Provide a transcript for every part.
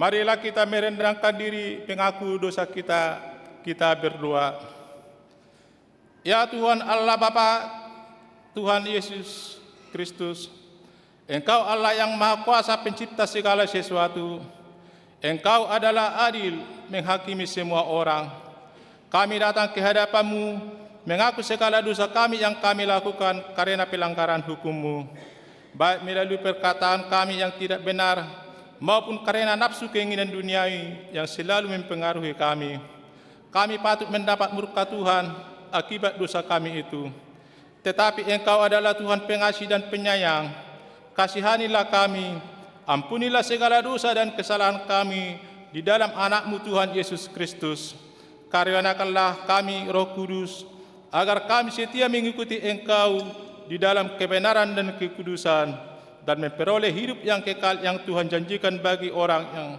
Marilah kita merendahkan diri, pengaku dosa kita. Kita berdoa. Ya Tuhan Allah Bapa, Tuhan Yesus Kristus, Engkau Allah yang Maha Kuasa pencipta segala sesuatu. Engkau adalah adil menghakimi semua orang. Kami datang ke hadapan-Mu, mengaku segala dosa kami yang kami lakukan karena pelanggaran hukum-Mu, baik melalui perkataan kami yang tidak benar, maupun karena nafsu keinginan duniawi yang selalu mempengaruhi kami. Kami patut mendapat murka Tuhan akibat dosa kami itu. Tetapi Engkau adalah Tuhan pengasih dan penyayang. Kasihanilah kami, ampunilah segala dosa dan kesalahan kami di dalam anak-Mu Tuhan Yesus Kristus. Karuniakanlah kami Roh Kudus, agar kami setia mengikuti Engkau di dalam kebenaran dan kekudusan, dan memperoleh hidup yang kekal yang Tuhan janjikan bagi orang yang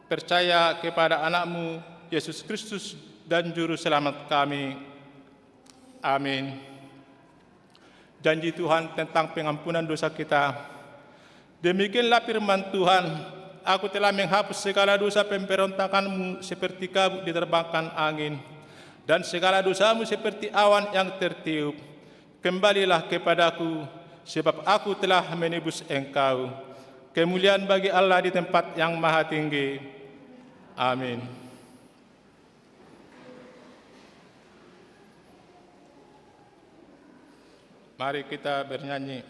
percaya kepada anak-Mu Yesus Kristus dan Juru Selamat kami. Amin. Janji Tuhan tentang pengampunan dosa kita. Demikianlah firman Tuhan, aku telah menghapus segala dosa pemberontakanmu seperti kabut diterbangkan angin, dan segala dosamu seperti awan yang tertiup. Kembalilah kepadaku, sebab aku telah menebus engkau. Kemuliaan bagi Allah di tempat yang maha tinggi. Amin. Mari kita bernyanyi.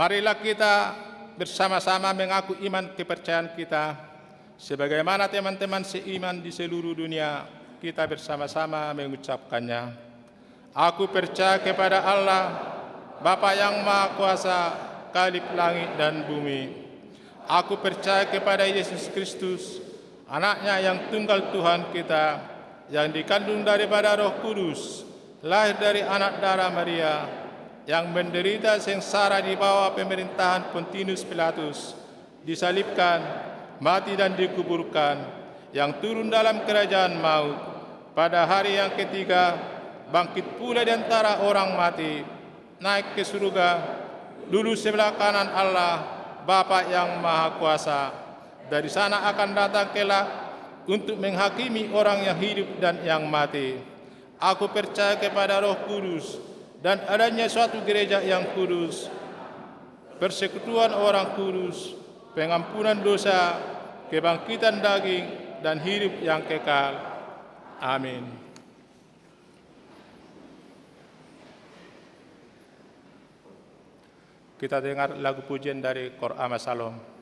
Marilah kita bersama-sama mengaku iman kepercayaan kita. Sebagaimana teman-teman seiman di seluruh dunia, kita bersama-sama mengucapkannya. Aku percaya kepada Allah, Bapa yang Maha Kuasa, Khalif langit dan bumi. Aku percaya kepada Yesus Kristus, Anaknya yang tunggal Tuhan kita, yang dikandung daripada Roh Kudus, lahir dari anak darah Maria, yang menderita sengsara di bawah pemerintahan Pontius Pilatus, disalibkan, mati dan dikuburkan, yang turun dalam kerajaan maut, pada hari yang ketiga, bangkit pula di antara orang mati, naik ke surga, duduk sebelah kanan Allah, Bapa yang Maha Kuasa. Dari sana akan datang kelak untuk menghakimi orang yang hidup dan yang mati. Aku percaya kepada Roh Kudus, dan adanya suatu gereja yang kudus, persekutuan orang kudus, pengampunan dosa, kebangkitan daging, dan hidup yang kekal. Amin. Kita dengar lagu pujian dari Kor Amasalom.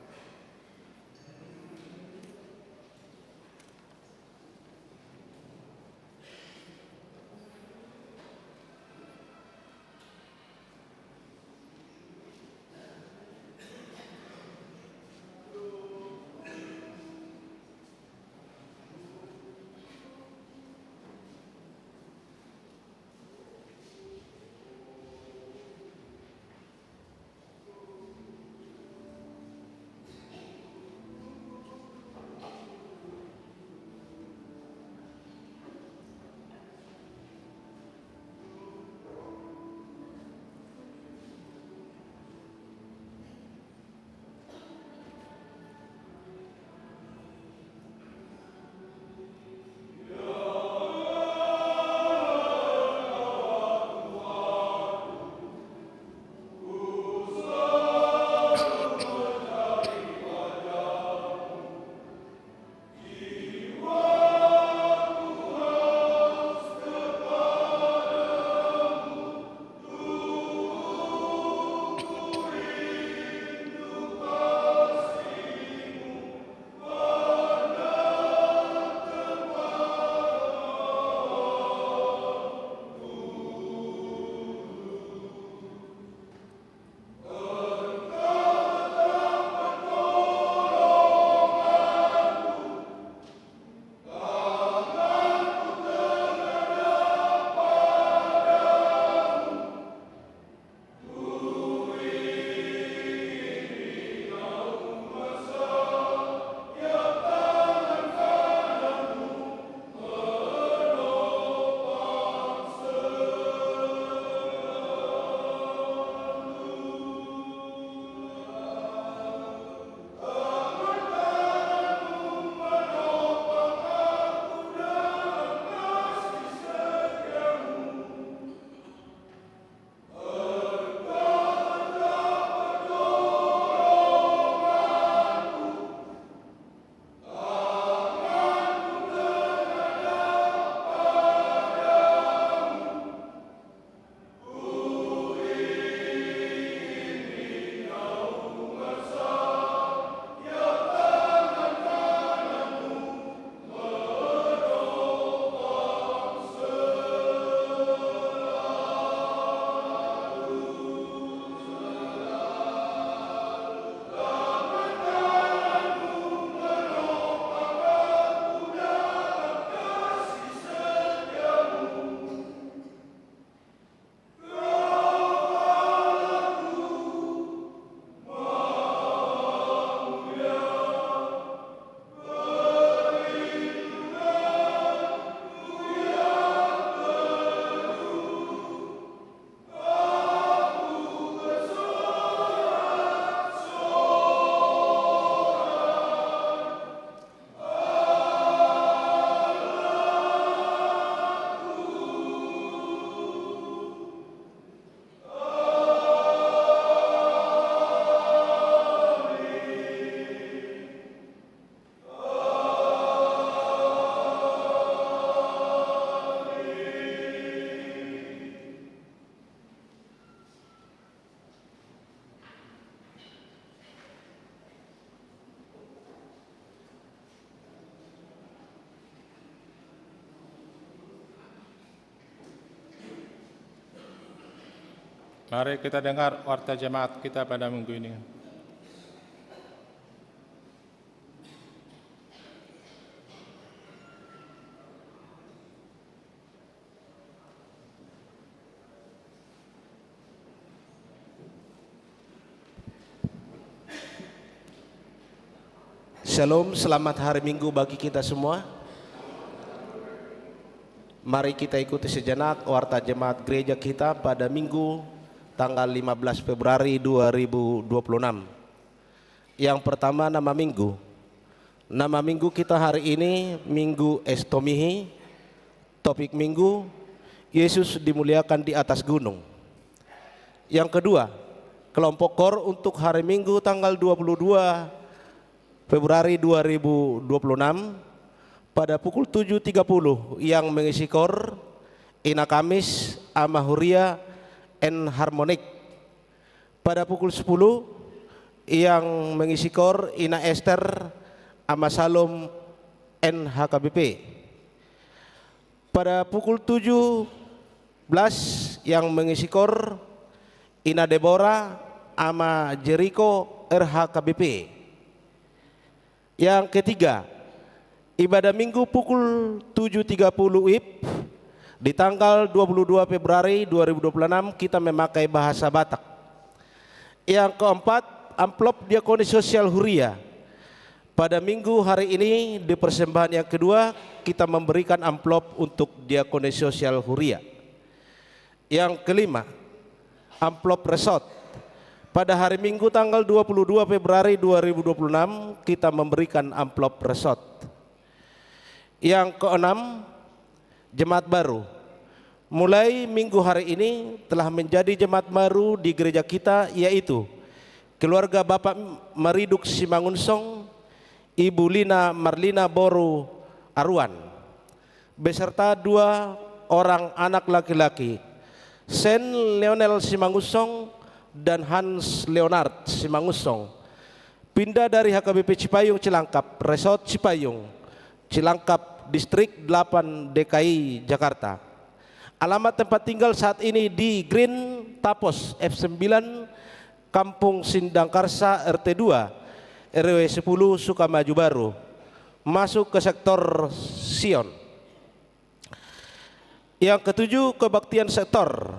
Mari kita dengar warta jemaat kita pada minggu ini. Shalom, selamat hari Minggu bagi kita semua. Mari kita ikuti sejenak warta jemaat gereja kita pada Minggu tanggal 15 Februari 2026. Yang pertama nama Minggu. Nama Minggu kita hari ini Minggu Estomihi. Topik Minggu, Yesus dimuliakan di atas gunung. Yang kedua, kelompok KOR untuk hari Minggu tanggal 22 Februari 2026 pada pukul 7.30 yang mengisi KOR Ina Kamis, Amahuria, N Harmonik. Pada pukul 10 yang mengisi KOR Ina Esther, Amasalom, N HKBP. Pada pukul 17 yang mengisi KOR Ina Deborah, Ama Jericho, RHKBP. Yang ketiga, ibadah Minggu pukul 7.30 WIB di tanggal 22 Februari 2026 kita memakai bahasa Batak. Yang keempat, amplop diakoni sosial Huria. Pada Minggu hari ini di persembahan yang kedua kita memberikan amplop untuk diakoni sosial Huria. Yang kelima, amplop resort. Pada hari Minggu tanggal 22 Februari 2026 kita memberikan amplop resort. Yang keenam, jemaat baru. Mulai minggu hari ini telah menjadi jemaat baru di gereja kita, yaitu keluarga Bapak Mariduk Simangunsong, Ibu Lina Marlina Boru Arwan, beserta 2 orang anak laki-laki, Sen Leonel Simangunsong dan Hans Leonard Simangunsong, pindah dari HKBP Cipayung Cilangkap, Resort Cipayung, Cilangkap, Distrik 8 DKI Jakarta. Alamat tempat tinggal saat ini di Green Tapos F9, Kampung Sindangkarsa RT 2, RW 10 Sukamaju Baru, masuk ke sektor Sion. Yang ketujuh, kebaktian sektor.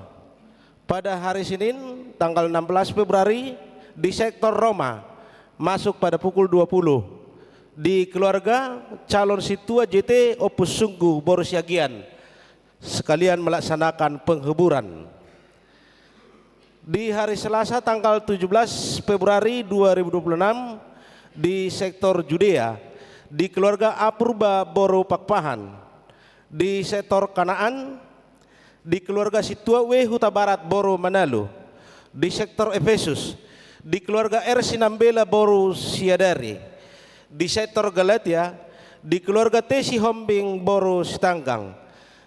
Pada hari Senin tanggal 16 Februari di sektor Roma, masuk pada pukul 20 di keluarga calon situa JT Opus Sungguh Borosiagian, sekalian melaksanakan penghiburan. Di hari Selasa tanggal 17 Februari 2026 di sektor Judea di keluarga Apurba Boro Pakpahan, di sektor Kanaan di keluarga Situa W Huta Barat Boro Manalo, di sektor Efesus di keluarga R Sinambela Boro Siadari, di sektor Galatia di keluarga Tesi Hombing Boro Sitanggang,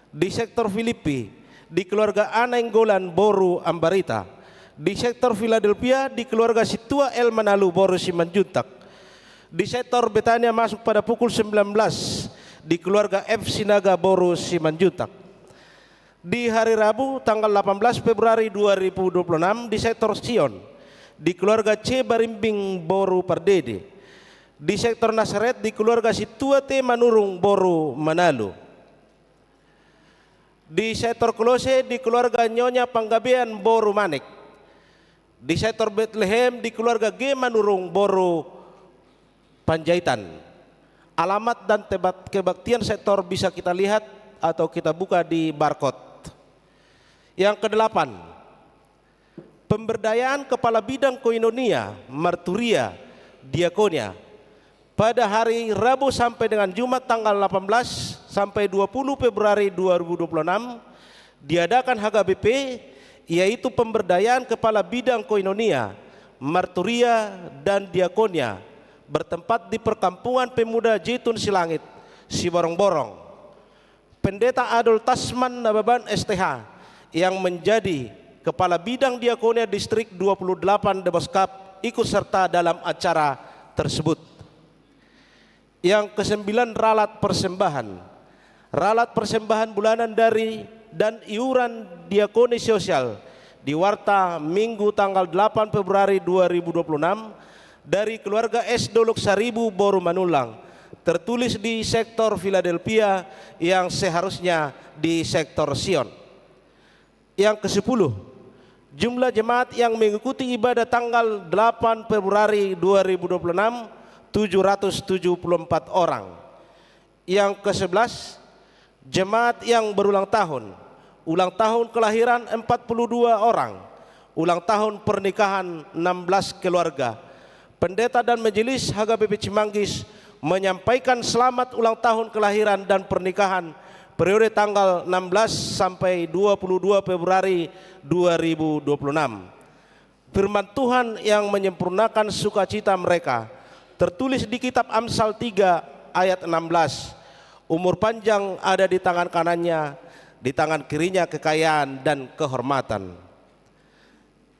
di sektor Filipi di keluarga Anenggolan Boro Ambarita, di sektor Philadelphia di keluarga Situa El Manalu Boro Simanjuntak, di sektor Betania masuk pada pukul 19 di keluarga F Sinaga Boro Simanjuntak. Di hari Rabu tanggal 18 Februari 2026 di sektor Sion di keluarga C Barimbing Boro Pardede, di sektor Nasaret di keluarga Situa T Manurung Boro Manalo, di sektor Kolose di keluarga Nyonya Panggabean Boro Manik, di sektor Bethlehem di keluarga G Manurung Boro Panjaitan. Alamat dan kebaktian sektor bisa kita lihat atau kita buka di barcode. Yang kedelapan, pemberdayaan kepala bidang koinonia, marturia, diakonia. Pada hari Rabu sampai dengan Jumat tanggal 18 sampai 20 Februari 2026 diadakan HKBP, yaitu pemberdayaan kepala bidang koinonia, marturia, dan diakonia bertempat di perkampungan pemuda Jitun Silangit, Siborong-Borong. Pendeta Adol Tasman Nababan STH yang menjadi kepala bidang diakonia distrik 28 Deboskap ikut serta dalam acara tersebut. Yang kesembilan, ralat persembahan. Ralat persembahan bulanan dari dan iuran diakoni sosial di Warta Minggu tanggal 8 Februari 2026 dari keluarga S. Dolok Saribu Boru Manulang, tertulis di sektor Philadelphia yang seharusnya di sektor Sion. Yang ke-10, jumlah jemaat yang mengikuti ibadah tanggal 8 Februari 2026 774 orang. Yang ke-11, jemaat yang berulang tahun kelahiran 42 orang, ulang tahun pernikahan 16 keluarga. Pendeta dan majelis HKBP Cimanggis menyampaikan selamat ulang tahun kelahiran dan pernikahan periode tanggal 16 sampai 22 Februari 2026. Firman Tuhan yang menyempurnakan sukacita mereka tertulis di kitab Amsal 3 ayat 16. Umur panjang ada di tangan kanannya, di tangan kirinya kekayaan dan kehormatan.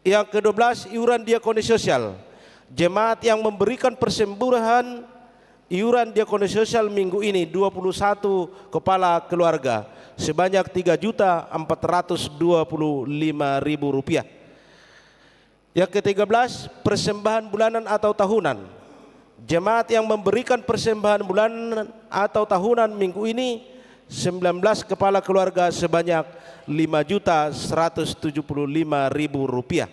Yang ke-12, iuran diakoni sosial. Jemaat yang memberikan persembahan iuran diakoni sosial minggu ini 21 kepala keluarga sebanyak Rp3.425.000. Yang ke-13, persembahan bulanan atau tahunan. Jemaat yang memberikan persembahan bulanan atau tahunan minggu ini 19 kepala keluarga sebanyak Rp5.175.000.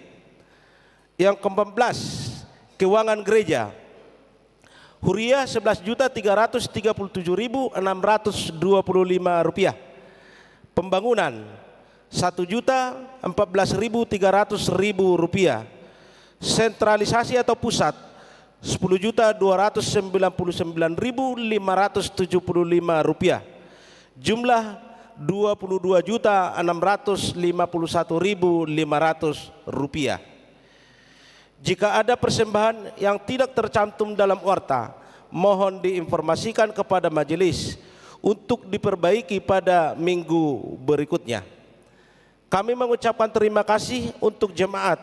Yang ke-14, keuangan gereja. Huria Rp11.337.625. Pembangunan Rp1.014.300.000. Sentralisasi atau pusat Rp10.299.575. Jumlah Rp22.651.500. Jika ada persembahan yang tidak tercantum dalam warta, mohon diinformasikan kepada majelis untuk diperbaiki pada minggu berikutnya. Kami mengucapkan terima kasih untuk jemaat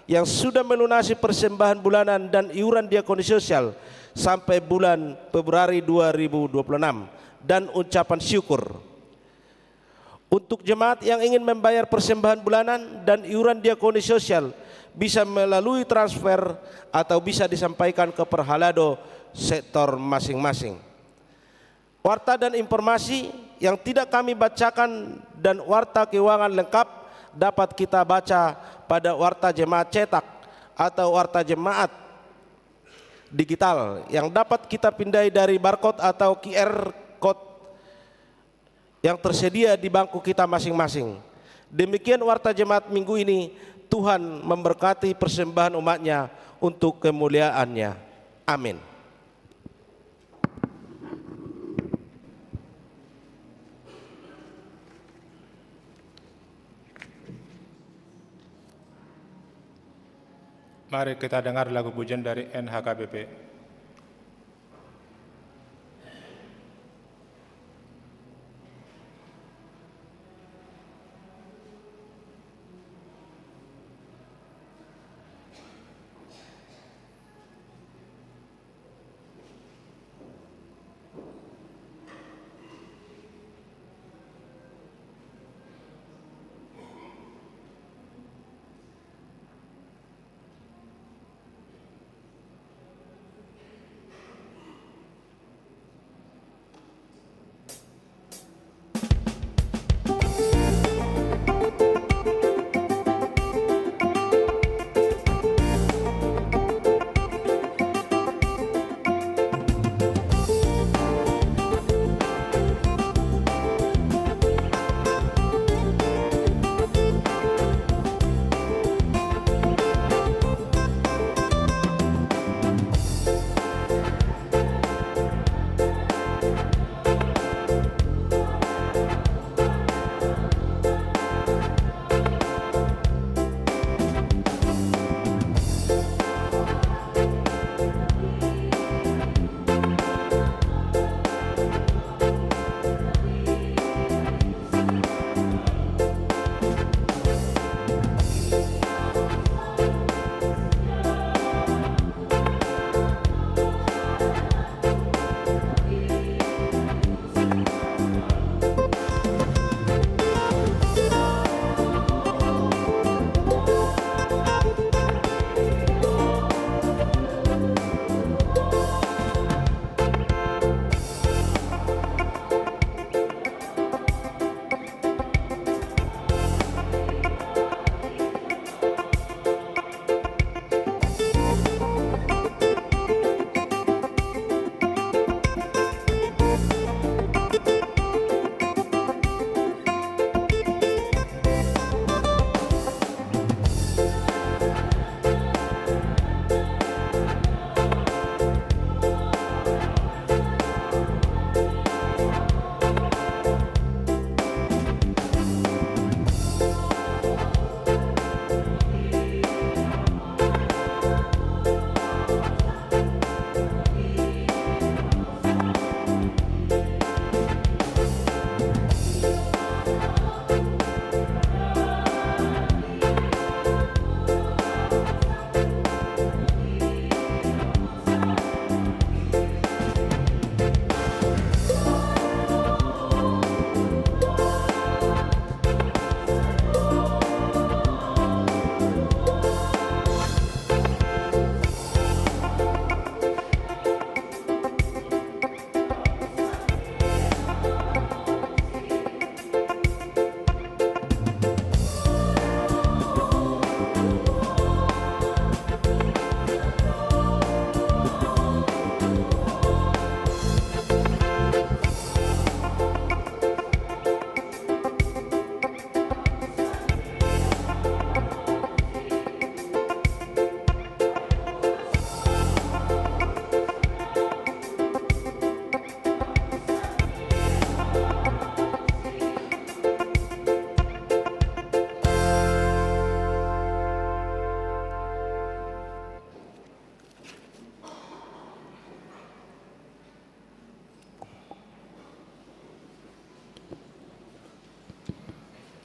yang sudah melunasi persembahan bulanan dan iuran diakoni sosial sampai bulan Februari 2026 dan ucapan syukur. Untuk jemaat yang ingin membayar persembahan bulanan dan iuran diakoni sosial bisa melalui transfer atau bisa disampaikan ke Perhalado sektor masing-masing. Warta dan informasi yang tidak kami bacakan dan warta keuangan lengkap dapat kita baca pada warta jemaat cetak atau warta jemaat digital yang dapat kita pindai dari barcode atau QR code yang tersedia di bangku kita masing-masing. Demikian warta jemaat minggu ini. Tuhan memberkati persembahan umatnya untuk kemuliaannya. Amin. Mari kita dengar lagu pujian dari NHKBP.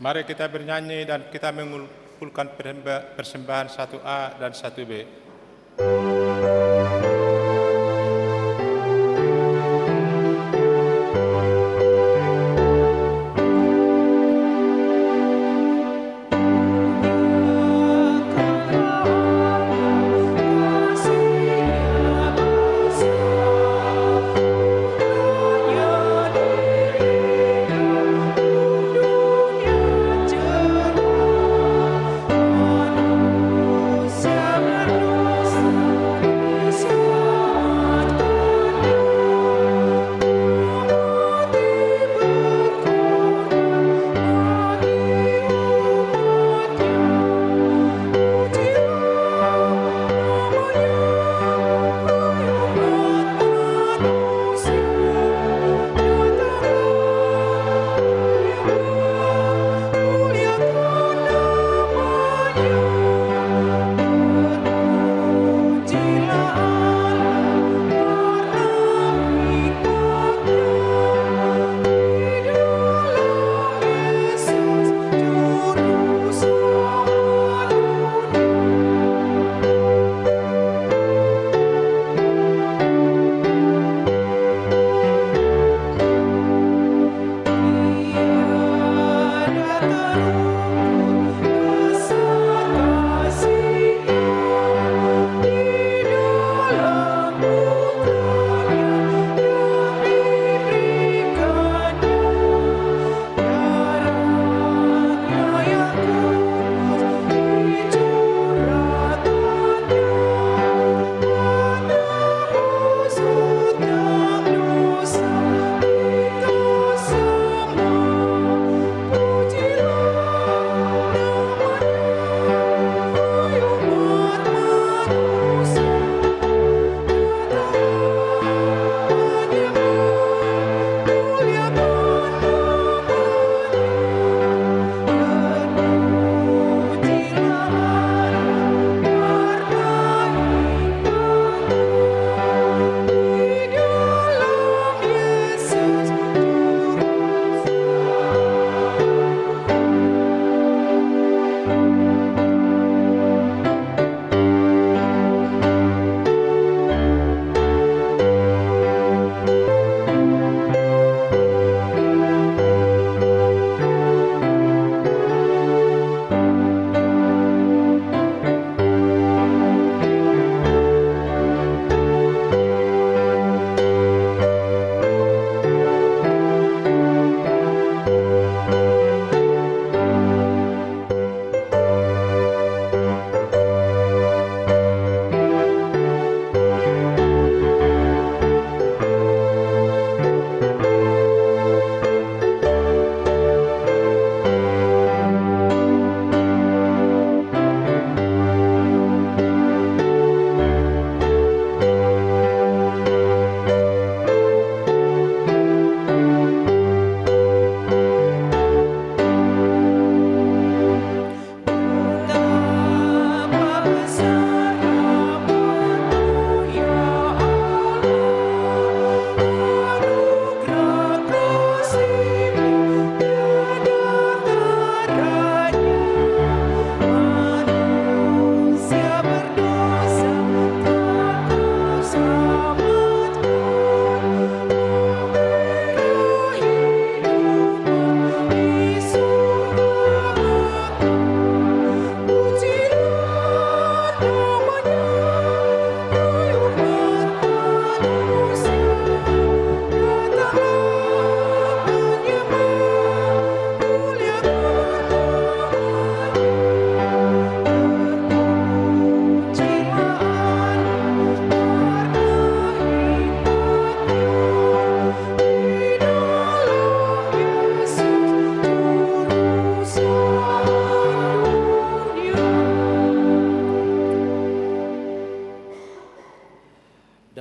Mari kita bernyanyi dan kita mengumpulkan persembahan 1A dan 1B.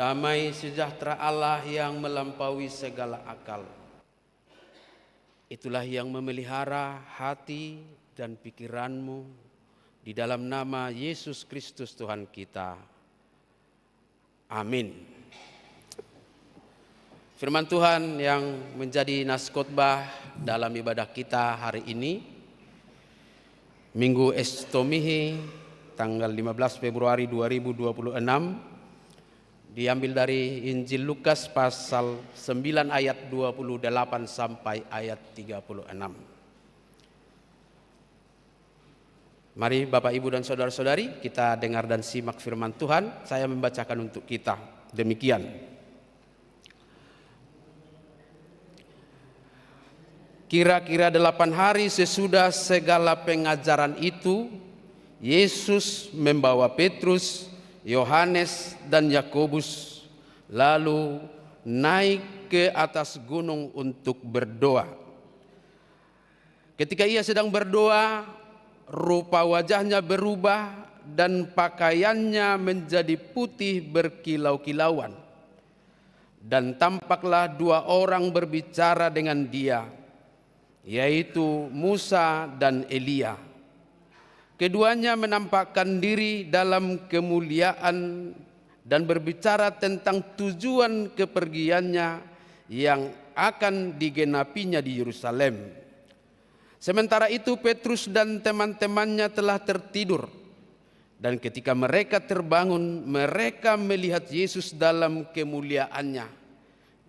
Damai sejahtera Allah yang melampaui segala akal. Itulah yang memelihara hati dan pikiranmu di dalam nama Yesus Kristus Tuhan kita. Amin. Firman Tuhan yang menjadi nas khotbah dalam ibadah kita hari ini Minggu Estomihi tanggal 15 Februari 2026 diambil dari Injil Lukas pasal 9 ayat 28 sampai ayat 36. Mari Bapak, Ibu, dan saudara-saudari, kita dengar dan simak firman Tuhan. Saya membacakan untuk kita demikian. Kira-kira 8 hari sesudah segala pengajaran itu, Yesus membawa Petrus, Yohanes, dan Yakobus lalu naik ke atas gunung untuk berdoa. Ketika ia sedang berdoa, rupa wajahnya berubah dan pakaiannya menjadi putih berkilau-kilauan. Dan tampaklah 2 orang berbicara dengan dia, yaitu Musa dan Elia. Keduanya menampakkan diri dalam kemuliaan dan berbicara tentang tujuan kepergiannya yang akan digenapinya di Yerusalem. Sementara itu Petrus dan teman-temannya telah tertidur. Dan ketika mereka terbangun, mereka melihat Yesus dalam kemuliaannya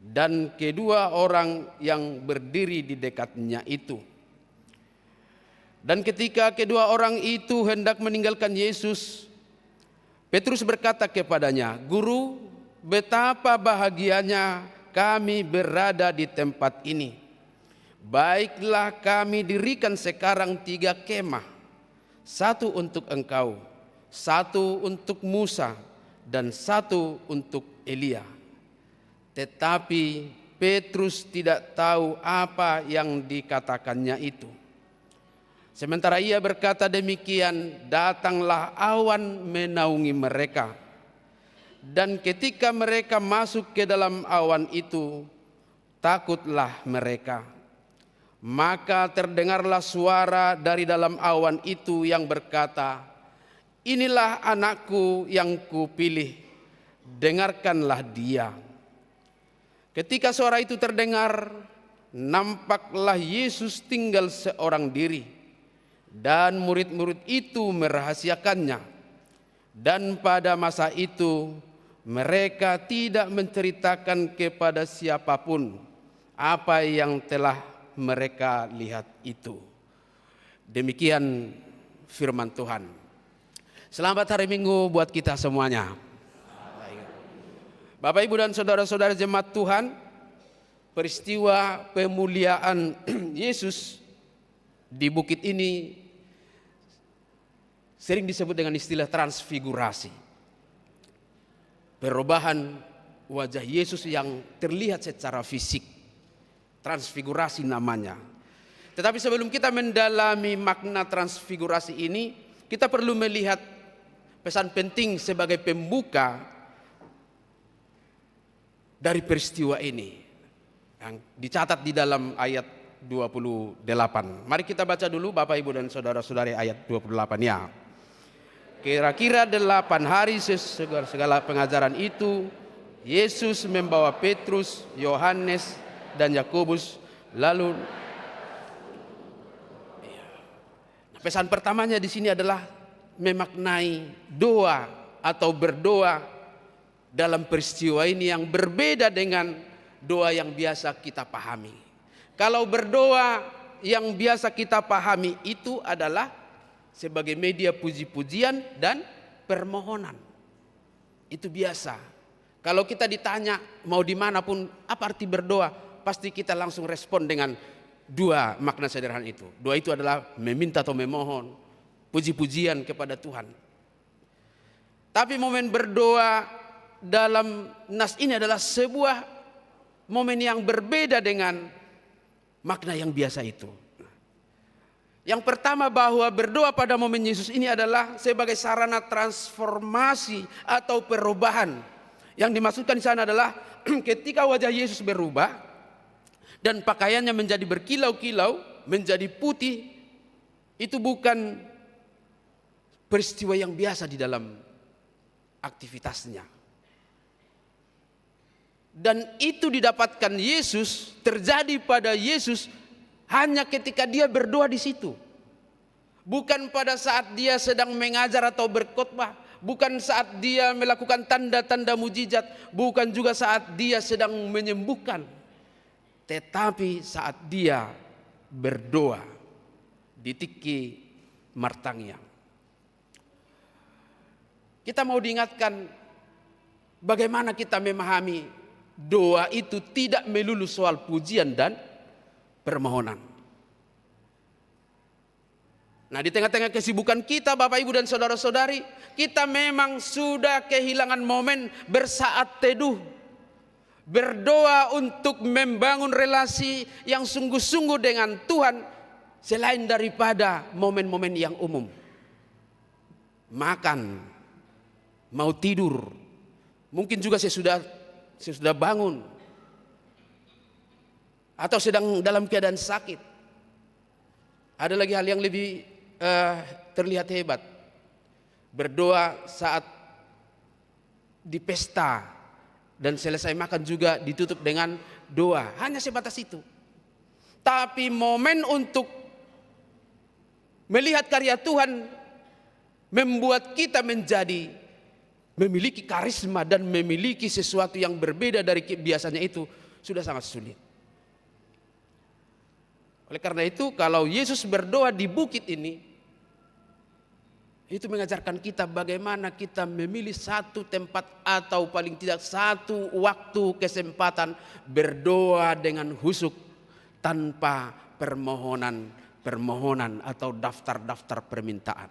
dan kedua orang yang berdiri di dekatnya itu. Dan ketika kedua orang itu hendak meninggalkan Yesus, Petrus berkata kepadanya, "Guru, betapa bahagianya kami berada di tempat ini. Baiklah, kami dirikan sekarang 3 kemah, 1 untuk engkau, 1 untuk Musa, dan 1 untuk Elia." Tetapi Petrus tidak tahu apa yang dikatakannya itu. Sementara ia berkata demikian, datanglah awan menaungi mereka. Dan ketika mereka masuk ke dalam awan itu, takutlah mereka. Maka terdengarlah suara dari dalam awan itu yang berkata, "Inilah anakku yang kupilih, dengarkanlah dia." Ketika suara itu terdengar, nampaklah Yesus tinggal seorang diri, dan murid-murid itu merahasiakannya. Dan pada masa itu mereka tidak menceritakan kepada siapapun apa yang telah mereka lihat itu. Demikian firman Tuhan. Selamat hari Minggu buat kita semuanya. Bapak, Ibu, dan saudara-saudara jemaat Tuhan, peristiwa pemuliaan Yesus di bukit ini sering disebut dengan istilah transfigurasi. Perubahan wajah Yesus yang terlihat secara fisik, transfigurasi namanya. Tetapi sebelum kita mendalami makna transfigurasi ini, kita perlu melihat pesan penting sebagai pembuka dari peristiwa ini yang dicatat di dalam ayat 28. Mari kita baca dulu Bapak, Ibu, dan saudara-saudari ayat 28 ya. Kira-kira 8 hari segala pengajaran itu, Yesus membawa Petrus, Yohanes, dan Yakobus lalu. Pesan pertamanya di sini adalah memaknai doa atau berdoa dalam peristiwa ini yang berbeda dengan doa yang biasa kita pahami. Kalau berdoa yang biasa kita pahami itu adalah sebagai media puji-pujian dan permohonan. Itu biasa. Kalau kita ditanya mau dimanapun apa arti berdoa, pasti kita langsung respon dengan 2 makna sederhana itu. Doa itu adalah meminta atau memohon puji-pujian kepada Tuhan. Tapi momen berdoa dalam nas ini adalah sebuah momen yang berbeda dengan makna yang biasa itu. Yang pertama, bahwa berdoa pada momen Yesus ini adalah sebagai sarana transformasi atau perubahan. Yang dimaksudkan di sana adalah ketika wajah Yesus berubah dan pakaiannya menjadi berkilau-kilau, menjadi putih, itu bukan peristiwa yang biasa di dalam aktivitasnya. Dan itu didapatkan Yesus, terjadi pada Yesus hanya ketika dia berdoa di situ. bukan pada saat dia sedang mengajar atau berkhotbah, bukan saat dia melakukan tanda-tanda mujizat, bukan juga saat dia sedang menyembuhkan, tetapi saat dia berdoa di tiki martangnya. Kita mau diingatkan bagaimana kita memahami doa itu tidak melulu soal pujian dan permohonan. Nah, di tengah-tengah kesibukan kita Bapak Ibu dan saudara-saudari, kita memang sudah kehilangan momen bersaat teduh, berdoa untuk membangun relasi yang sungguh-sungguh dengan Tuhan selain daripada momen-momen yang umum. Makan, mau tidur, mungkin juga saya sudah bangun atau sedang dalam keadaan sakit. Ada lagi hal yang lebih terlihat hebat, berdoa saat di pesta dan selesai makan juga ditutup dengan doa, hanya sebatas itu. Tapi momen untuk melihat karya Tuhan membuat kita memiliki karisma dan memiliki sesuatu yang berbeda dari biasanya, itu sudah sangat sulit. Oleh karena itu, kalau Yesus berdoa di bukit ini, itu mengajarkan kita bagaimana kita memilih satu tempat atau paling tidak satu waktu kesempatan berdoa dengan khusyuk tanpa permohonan atau daftar-daftar permintaan.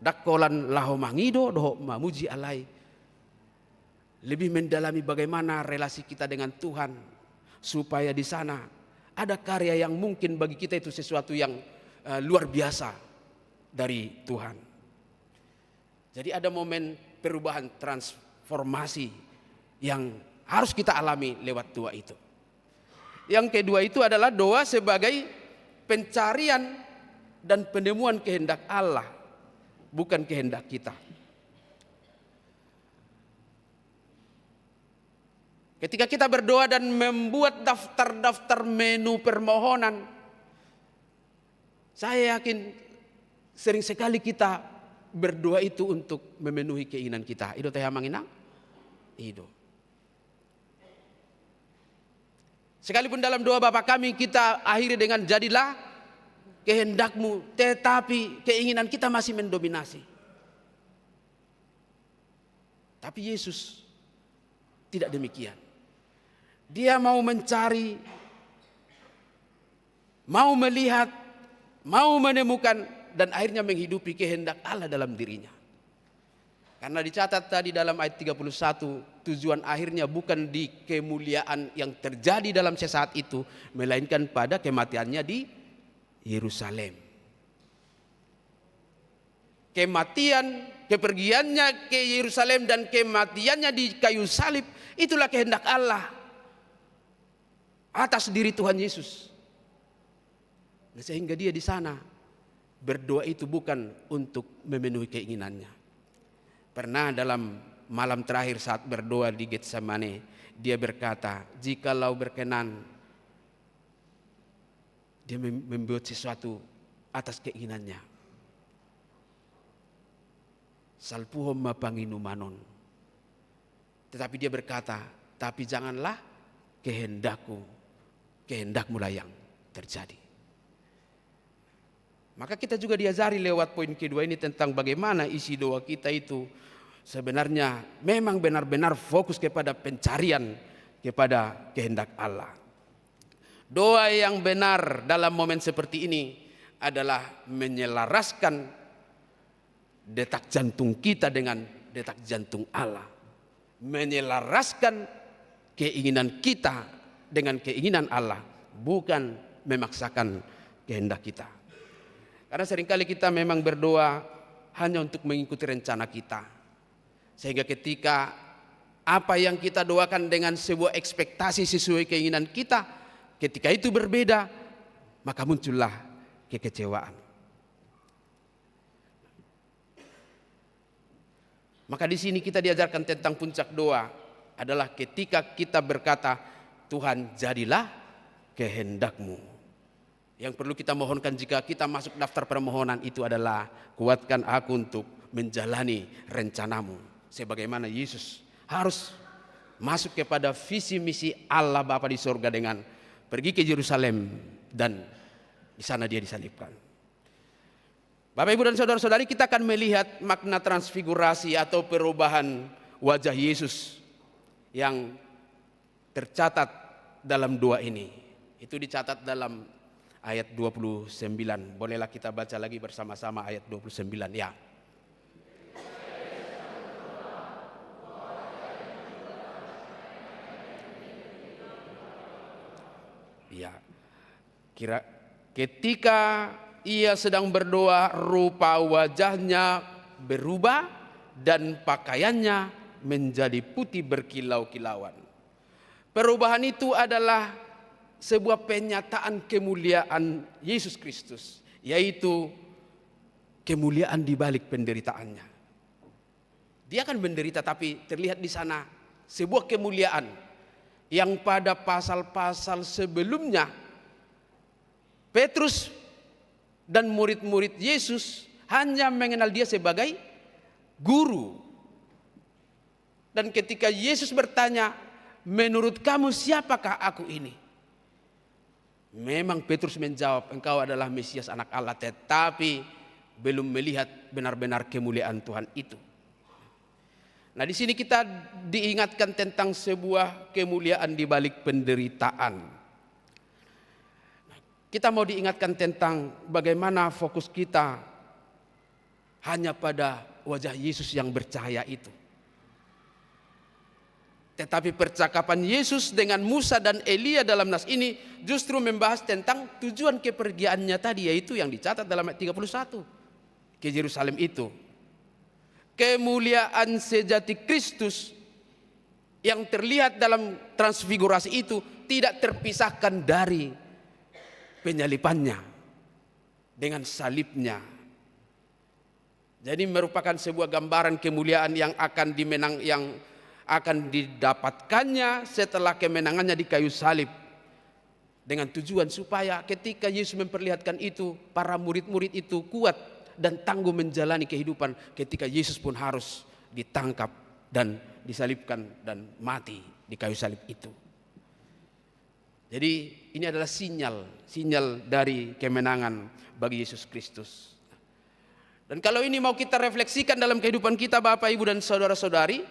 Dakolan laho mangido doho mamuji alai. Lebih mendalami bagaimana relasi kita dengan Tuhan, supaya di sana ada karya yang mungkin bagi kita itu sesuatu yang luar biasa dari Tuhan. Jadi ada momen perubahan transformasi yang harus kita alami lewat doa itu. Yang kedua itu adalah doa sebagai pencarian dan penemuan kehendak Allah, bukan kehendak kita. Ketika kita berdoa dan membuat daftar-daftar menu permohonan, saya yakin sering sekali kita berdoa itu untuk memenuhi keinginan kita. Ido teh manginang? Ido. Sekalipun dalam doa Bapa kami kita akhiri dengan jadilah kehendakmu, tetapi keinginan kita masih mendominasi. Tapi Yesus tidak demikian. Dia mau mencari, mau melihat, mau menemukan, dan akhirnya menghidupi kehendak Allah dalam dirinya. Karena dicatat tadi dalam ayat 31, tujuan akhirnya bukan di kemuliaan yang terjadi dalam sesaat itu, melainkan pada kematiannya di Yerusalem. Kematian, kepergiannya ke Yerusalem dan kematiannya di kayu salib, itulah kehendak Allah atas diri Tuhan Yesus. Nah, sehingga dia di sana berdoa itu bukan untuk memenuhi keinginannya. Pernah dalam malam terakhir saat berdoa di Getsemane, dia berkata, jikalau berkenan, dia membuat sesuatu atas keinginannya. Salpuhom mapanginumanon. Tetapi dia berkata, tapi janganlah kehendakmu lah yang terjadi. Maka kita juga diajari lewat poin kedua ini tentang bagaimana isi doa kita itu sebenarnya memang benar-benar fokus kepada pencarian kepada kehendak Allah. Doa yang benar dalam momen seperti ini adalah menyelaraskan detak jantung kita dengan detak jantung Allah. Menyelaraskan keinginan kita dengan keinginan Allah, bukan memaksakan kehendak kita. Karena seringkali kita memang berdoa hanya untuk mengikuti rencana kita. Sehingga ketika apa yang kita doakan dengan sebuah ekspektasi sesuai keinginan kita, ketika itu berbeda, maka muncullah kekecewaan. Maka di sini kita diajarkan tentang puncak doa adalah ketika kita berkata, Tuhan jadilah kehendakmu. Yang perlu kita mohonkan jika kita masuk daftar permohonan itu adalah kuatkan aku untuk menjalani rencanamu. Sebagaimana Yesus harus masuk kepada visi misi Allah Bapa di surga dengan pergi ke Yerusalem dan di sana dia disalibkan. Bapak Ibu dan saudara-saudari, kita akan melihat makna transfigurasi atau perubahan wajah Yesus yang tercatat dalam doa ini. Itu dicatat dalam ayat 29. Bolehlah kita baca lagi bersama-sama ayat 29 ya. Ya. Ketika ia sedang berdoa, rupa wajahnya berubah dan pakaiannya menjadi putih berkilau-kilauan. Perubahan itu adalah sebuah penyataan kemuliaan Yesus Kristus, yaitu kemuliaan di balik penderitaannya. Dia akan menderita, tapi terlihat di sana sebuah kemuliaan yang pada pasal-pasal sebelumnya Petrus dan murid-murid Yesus hanya mengenal dia sebagai guru. Dan ketika Yesus bertanya, menurut kamu siapakah aku ini? Memang Petrus menjawab, engkau adalah Mesias anak Allah, tetapi belum melihat benar-benar kemuliaan Tuhan itu. Nah, di sini kita diingatkan tentang sebuah kemuliaan di balik penderitaan. Kita mau diingatkan tentang bagaimana fokus kita hanya pada wajah Yesus yang bercahaya itu. Tetapi percakapan Yesus dengan Musa dan Elia dalam nas ini justru membahas tentang tujuan kepergiannya tadi, yaitu yang dicatat dalam ayat 31. Ke Yerusalem itu. Kemuliaan sejati Kristus yang terlihat dalam transfigurasi itu tidak terpisahkan dari penyalipannya dengan salibnya. Jadi merupakan sebuah gambaran kemuliaan yang akan didapatkannya setelah kemenangannya di kayu salib, dengan tujuan supaya ketika Yesus memperlihatkan itu, para murid-murid itu kuat dan tangguh menjalani kehidupan ketika Yesus pun harus ditangkap dan disalibkan dan mati di kayu salib itu. Jadi ini adalah sinyal dari kemenangan bagi Yesus Kristus. Dan kalau ini mau kita refleksikan dalam kehidupan kita Bapak, Ibu dan saudara-saudari,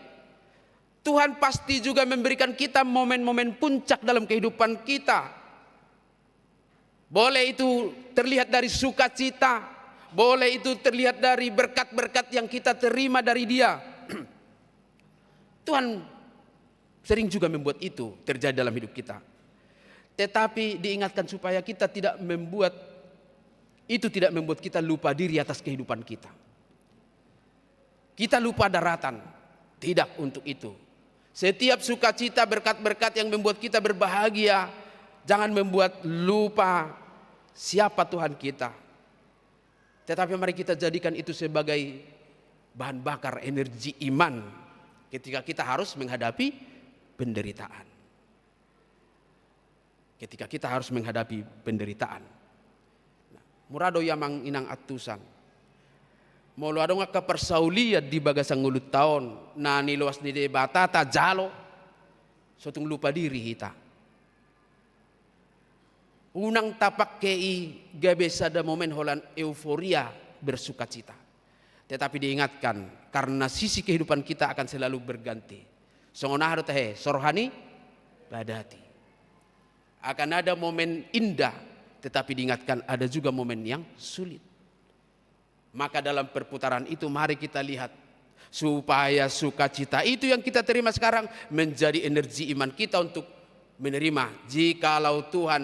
Tuhan pasti juga memberikan kita momen-momen puncak dalam kehidupan kita. Boleh itu terlihat dari sukacita, boleh itu terlihat dari berkat-berkat yang kita terima dari Dia. Tuhan sering juga membuat itu terjadi dalam hidup kita. Tetapi diingatkan supaya kita tidak membuat kita lupa diri atas kehidupan kita. Kita lupa daratan. Tidak untuk itu. Setiap sukacita, berkat-berkat yang membuat kita berbahagia, jangan membuat lupa siapa Tuhan kita. Tetapi mari kita jadikan itu sebagai bahan bakar energi iman ketika kita harus menghadapi penderitaan. Ketika kita harus menghadapi penderitaan. Murado yamang inang atusan. Molo adong ka persaulia di bagasang ulut taon na niluwas ni de batata jalo. Sotong lupa diri hita. Unang tapak kei gabe sada momen holan euforia bersukacita. Tetapi diingatkan karena sisi kehidupan kita akan selalu berganti. Songonah tahe sorhani badati. Akan ada momen indah, tetapi diingatkan ada juga momen yang sulit. Maka dalam perputaran itu mari kita lihat supaya sukacita itu yang kita terima sekarang menjadi energi iman kita untuk menerima jikalau Tuhan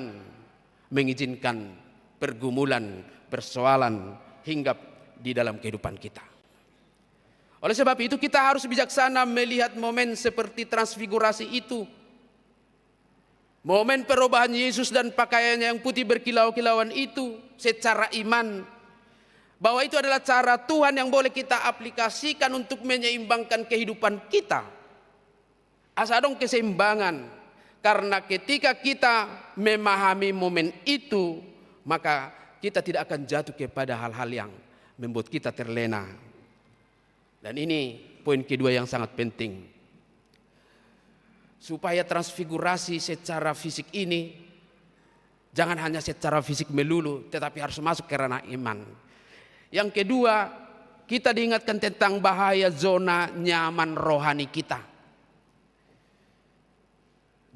mengizinkan pergumulan, persoalan hinggap di dalam kehidupan kita. Oleh sebab itu kita harus bijaksana melihat momen seperti transfigurasi itu. Momen perubahan Yesus dan pakaiannya yang putih berkilau-kilauan itu secara iman. Bahwa itu adalah cara Tuhan yang boleh kita aplikasikan untuk menyeimbangkan kehidupan kita. Asadong keseimbangan. Karena ketika kita memahami momen itu, maka kita tidak akan jatuh kepada hal-hal yang membuat kita terlena. Dan ini poin kedua yang sangat penting. Supaya transfigurasi secara fisik ini jangan hanya secara fisik melulu, tetapi harus masuk ke ranah iman. Yang kedua, kita diingatkan tentang bahaya zona nyaman rohani kita.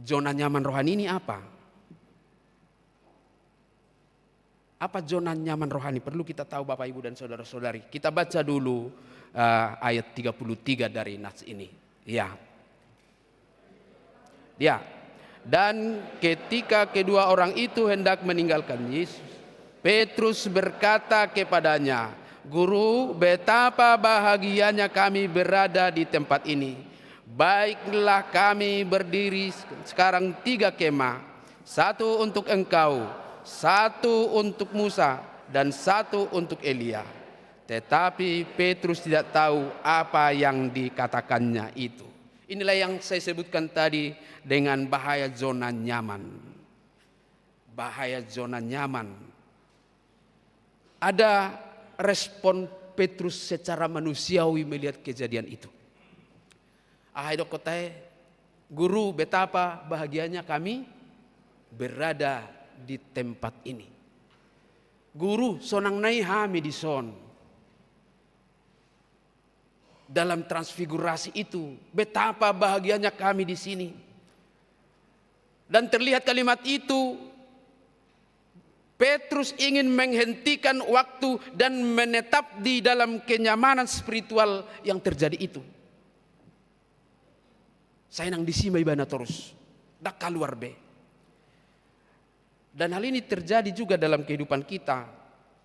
Zona nyaman rohani ini apa? Apa zona nyaman rohani? Perlu kita tahu Bapak Ibu dan saudara-saudari. Kita baca dulu ayat 33 dari nas ini. Ya. Dan ketika kedua orang itu hendak meninggalkan Yesus, Petrus berkata kepadanya, "Guru, betapa bahagianya kami berada di tempat ini. Baiklah kami berdiri sekarang 3 kemah, 1 untuk engkau, 1 untuk Musa, dan 1 untuk Elia." Tetapi Petrus tidak tahu apa yang dikatakannya itu. Inilah yang saya sebutkan tadi dengan bahaya zona nyaman. Bahaya zona nyaman. Ada respon Petrus secara manusiawi melihat kejadian itu. Ahai dokotai, guru, betapa bahagianya kami berada di tempat ini. Guru, sonang nai hami di son. Dalam transfigurasi itu, betapa bahagianya kami di sini. Dan terlihat kalimat itu, Petrus ingin menghentikan waktu dan menetap di dalam kenyamanan spiritual yang terjadi itu. Saya nang disimai bana terus, dak keluar be. Dan hal ini terjadi juga dalam kehidupan kita,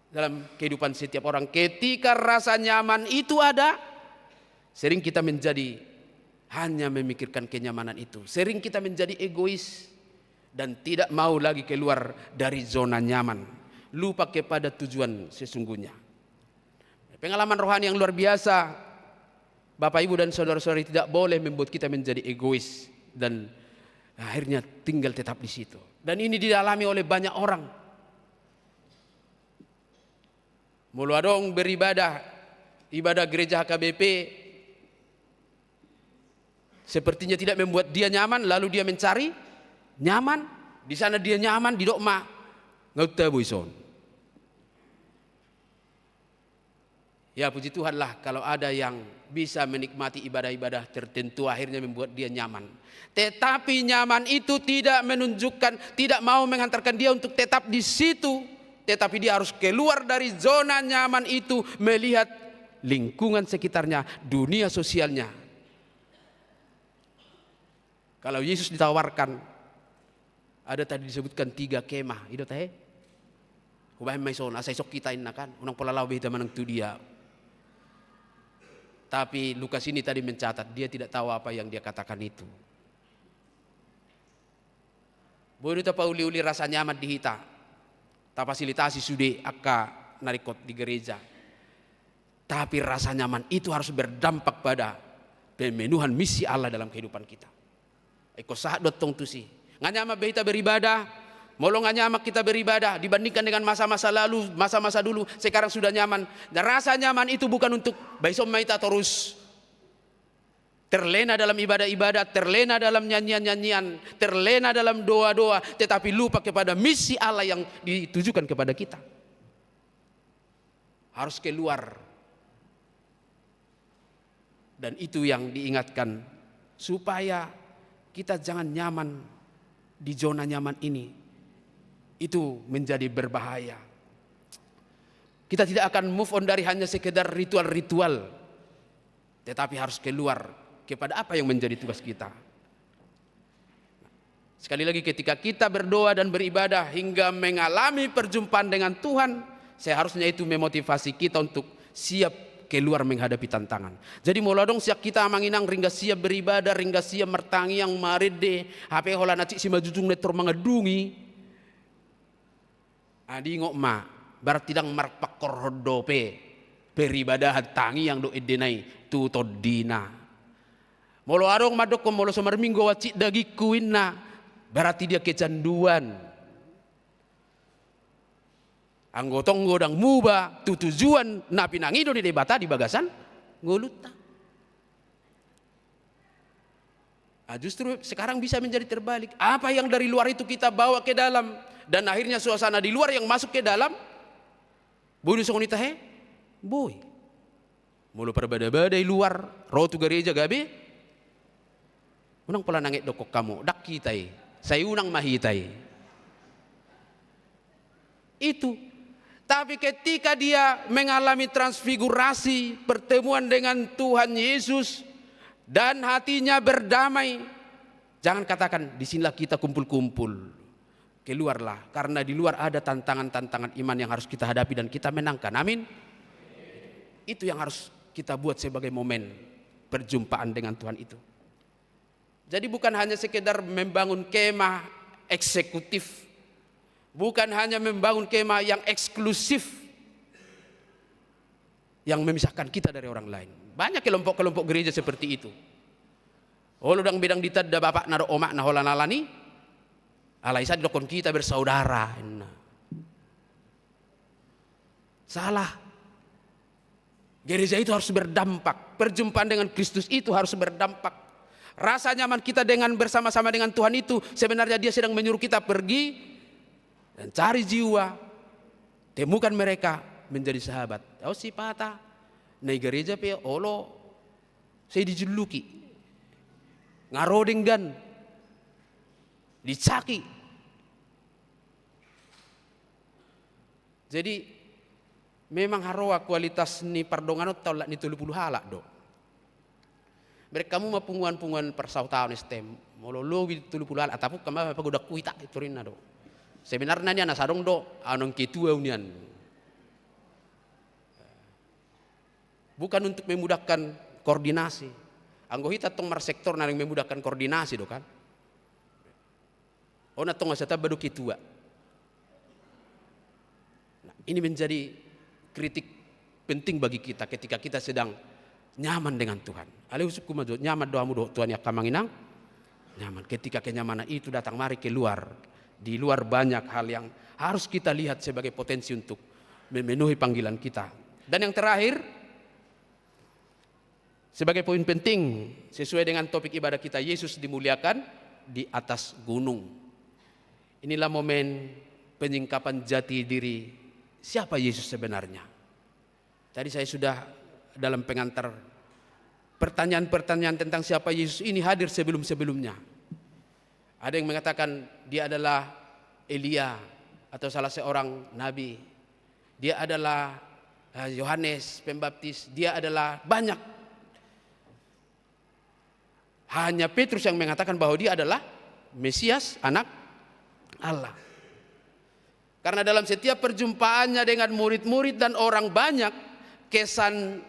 dalam kehidupan setiap orang. Ketika rasa nyaman itu ada, sering kita menjadi hanya memikirkan kenyamanan itu. Sering kita menjadi egois dan tidak mau lagi keluar dari zona nyaman. Lupa kepada tujuan sesungguhnya. Pengalaman rohani yang luar biasa, Bapak Ibu dan saudara-saudari, tidak boleh membuat kita menjadi egois dan akhirnya tinggal tetap di situ. Dan ini dialami oleh banyak orang. Mulu adong beribadah, ibadah gereja HKBP sepertinya tidak membuat dia nyaman, lalu dia mencari nyaman. Di sana dia nyaman, di dokma ngauta buison. Ya puji Tuhan lah kalau ada yang bisa menikmati ibadah-ibadah tertentu akhirnya membuat dia nyaman. Tetapi nyaman itu tidak menunjukkan, tidak mau menghantarkan dia untuk tetap di situ. Tetapi dia harus keluar dari zona nyaman itu, melihat lingkungan sekitarnya, dunia sosialnya. Kalau Yesus ditawarkan, ada tadi disebutkan 3 kemah, itu teh. Kubahin maison, asai sok kita kan, unang polalau behita manang tu dia. Tapi Lukas ini tadi mencatat, dia tidak tahu apa yang dia katakan itu. Bodoh tak pauli-uli rasa nyaman di hita, tak fasilitasi sudah akka narikot di gereja. Tapi rasa nyaman itu harus berdampak pada pemenuhan misi Allah dalam kehidupan kita. Eko saat dotong tu sih. Nganyama kita beribadah, molong nganyama kita beribadah dibandingkan dengan masa-masa lalu, masa-masa dulu. Sekarang sudah nyaman. Dan rasa nyaman itu bukan untuk baisom maita terus terlena dalam ibadah-ibadah, terlena dalam nyanyian-nyanyian, terlena dalam doa-doa, tetapi lupa kepada misi Allah yang ditujukan kepada kita. Harus keluar. Dan itu yang diingatkan supaya kita jangan nyaman di zona nyaman ini. Itu menjadi berbahaya. Kita tidak akan move on dari hanya sekedar ritual-ritual, tetapi harus keluar kepada apa yang menjadi tugas kita. Sekali lagi, ketika kita berdoa dan beribadah hingga mengalami perjumpaan dengan Tuhan, seharusnya itu memotivasi kita untuk siap keluar menghadapi tantangan. Jadi moladong siap kita manginang ringga siap beribadah, ringga siap mertangi yang marede, HP hola nacik si majujung netor mengedungi. Adi ngok ma, barat tidang marpakor hodope, beribadah tangi yang do edenai tu todina. Molo arong madok ko molo somar minggu wacik dagi kuinna, berarti dia kecanduan. Anggotong godang muba tujuan napi nangido di debata di bagasan nguluta. Justru sekarang bisa menjadi terbalik. Apa yang dari luar itu kita bawa ke dalam, dan akhirnya suasana di luar yang masuk ke dalam. Bunuh songonita he, boy. Mulu perbada-badai luar, rotu gereja gabe. Unang pala nangit dokok kamu, dak kitai, saya unang mahitai. Itu. Tapi ketika dia mengalami transfigurasi, pertemuan dengan Tuhan Yesus, dan hatinya berdamai, jangan katakan disinilah kita kumpul-kumpul. Keluarlah, karena di luar ada tantangan-tantangan iman yang harus kita hadapi dan kita menangkan. Amin. Itu yang harus kita buat sebagai momen perjumpaan dengan Tuhan itu. Jadi bukan hanya sekedar membangun kemah eksekutif, bukan hanya membangun kemah yang eksklusif yang memisahkan kita dari orang lain. Banyak kelompok-kelompok gereja seperti itu. Oludang bidang ditadda bapak naro omak na hola nalani, alaisa dokon kita bersaudara. Salah. Gereja itu harus berdampak. Perjumpaan dengan Kristus itu harus berdampak. Rasa nyaman kita dengan bersama-sama dengan Tuhan itu sebenarnya dia sedang menyuruh kita pergi dan cari jiwa, temukan mereka menjadi sahabat. Oh si pata, na gereja pe olo, saya dijuluki, ngaroding gan, dicaki. Jadi memang haroa kualitas ni pardongan tau lak ni 30 halak do. Mereka kamu mapunguan-punguan persautaan stem, mololo bi 30 halak atapu kama pagodak kuita iturin na do. Sebenarnya ni anasadong do anong ketua unian. Bukan untuk memudahkan koordinasi. Anggota tong mar sektor na memudahkan koordinasi do kan. Ona tong asata badu ketua. Nah, ini menjadi kritik penting bagi kita ketika kita sedang nyaman dengan Tuhan. Ale usupku maju nyaman doamu do Tuhan ya kamanginang. Nyaman. Ketika kenyamanan itu datang mari keluar. Di luar banyak hal yang harus kita lihat sebagai potensi untuk memenuhi panggilan kita. Dan yang terakhir, sebagai poin penting sesuai dengan topik ibadah kita, Yesus dimuliakan di atas gunung. Inilah momen penyingkapan jati diri siapa Yesus sebenarnya. Tadi saya sudah dalam pengantar pertanyaan-pertanyaan tentang siapa Yesus ini hadir sebelum-sebelumnya. Ada yang mengatakan dia adalah Elia atau salah seorang nabi. Dia adalah Yohanes Pembaptis. Dia adalah banyak. Hanya Petrus yang mengatakan bahwa dia adalah Mesias, anak Allah. Karena dalam setiap perjumpaannya dengan murid-murid dan orang banyak, kesan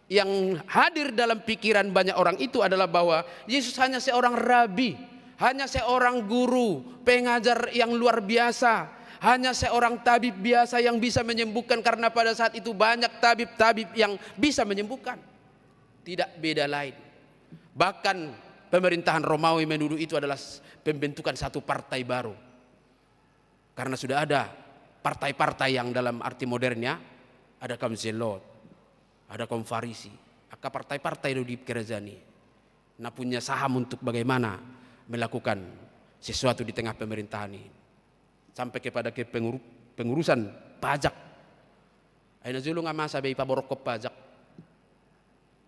yang hadir dalam pikiran banyak orang itu adalah bahwa Yesus hanya seorang rabi, hanya seorang guru, pengajar yang luar biasa, hanya seorang tabib biasa yang bisa menyembuhkan, karena pada saat itu banyak tabib-tabib yang bisa menyembuhkan. Tidak beda lain. Bahkan pemerintahan Romawi menuduh itu adalah pembentukan satu partai baru. Karena sudah ada partai-partai yang dalam arti modernnya ada kaum Zelot, ada kaum Farisi, maka partai-partai itu di kerajaan ini. Nah punya saham untuk bagaimana melakukan sesuatu di tengah pemerintahan ini. Sampai kepada pengurusan pajak. Aina zulu nga masa bay paborokop pajak.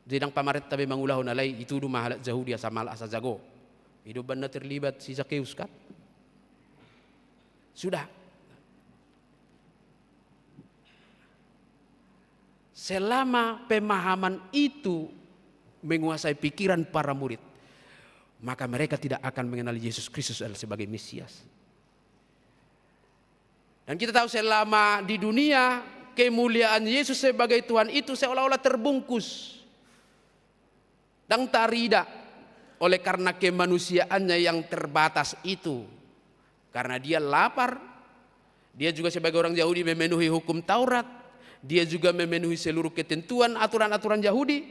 Didang pamaret tabi mangulahu nalay itu mahal jauh dia sama asa jago. Hidup banda terlibat si Zakeus kan? Sudah. Selama pemahaman itu menguasai pikiran para murid, maka mereka tidak akan mengenali Yesus Kristus sebagai Mesias. Dan kita tahu selama di dunia kemuliaan Yesus sebagai Tuhan itu seolah-olah terbungkus dan tarida oleh karena kemanusiaannya yang terbatas itu. Karena dia lapar, dia juga sebagai orang Yahudi memenuhi hukum Taurat, dia juga memenuhi seluruh ketentuan aturan-aturan Yahudi,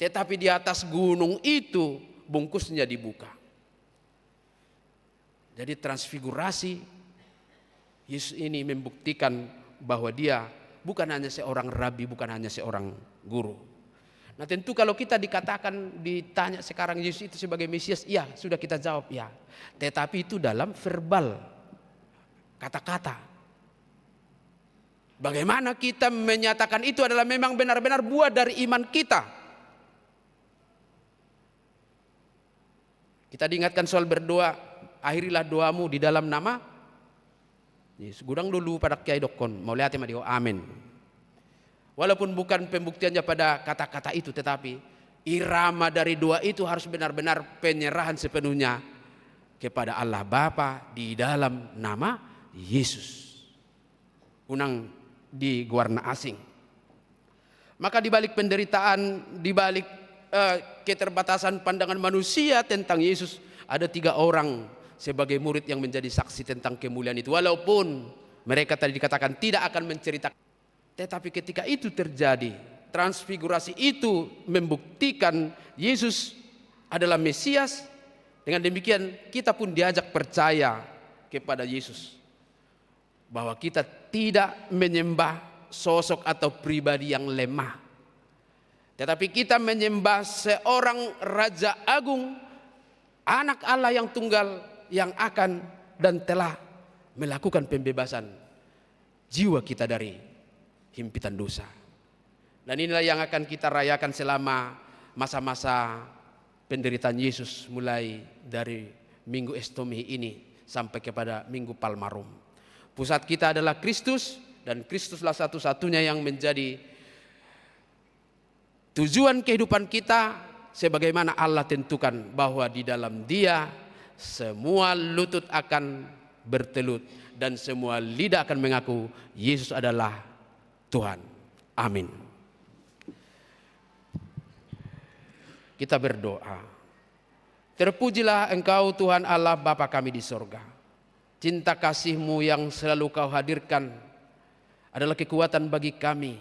tetapi di atas gunung itu bungkusnya dibuka. Jadi transfigurasi Yesus ini membuktikan bahwa dia bukan hanya seorang rabi, bukan hanya seorang guru. Nah tentu kalau kita ditanya sekarang Yesus itu sebagai Mesias, ya sudah kita jawab ya. Tetapi itu dalam verbal, kata-kata. Bagaimana kita menyatakan itu adalah memang benar-benar buah dari iman kita. Kita diingatkan soal berdoa, akhirilah doamu di dalam nama Yesus. Gudang dulu pada kiai dokon, mau lihat ya dia, amin. Walaupun bukan pembuktiannya pada kata-kata itu, tetapi irama dari doa itu harus benar-benar penyerahan sepenuhnya kepada Allah Bapa di dalam nama Yesus. Unang di warna asing. Maka di balik penderitaan, di balik keterbatasan pandangan manusia tentang Yesus, ada 3 orang sebagai murid yang menjadi saksi tentang kemuliaan itu. Walaupun mereka tadi dikatakan tidak akan menceritakan, tetapi ketika itu terjadi, transfigurasi itu membuktikan Yesus adalah Mesias. Dengan demikian kita pun diajak percaya kepada Yesus, bahwa kita tidak menyembah sosok atau pribadi yang lemah, tetapi kita menyembah seorang Raja Agung, Anak Allah yang tunggal, yang akan dan telah melakukan pembebasan jiwa kita dari himpitan dosa. Dan inilah yang akan kita rayakan selama masa-masa penderitaan Yesus, mulai dari Minggu Estomi ini sampai kepada Minggu Palmarum. Pusat kita adalah Kristus, dan Kristuslah satu-satunya yang menjadi tujuan kehidupan kita, sebagaimana Allah tentukan bahwa di dalam Dia semua lutut akan bertelut dan semua lidah akan mengaku Yesus adalah Tuhan. Amin. Kita berdoa. Terpujilah Engkau Tuhan Allah Bapa kami di sorga. Cinta kasih-Mu yang selalu Kau hadirkan adalah kekuatan bagi kami.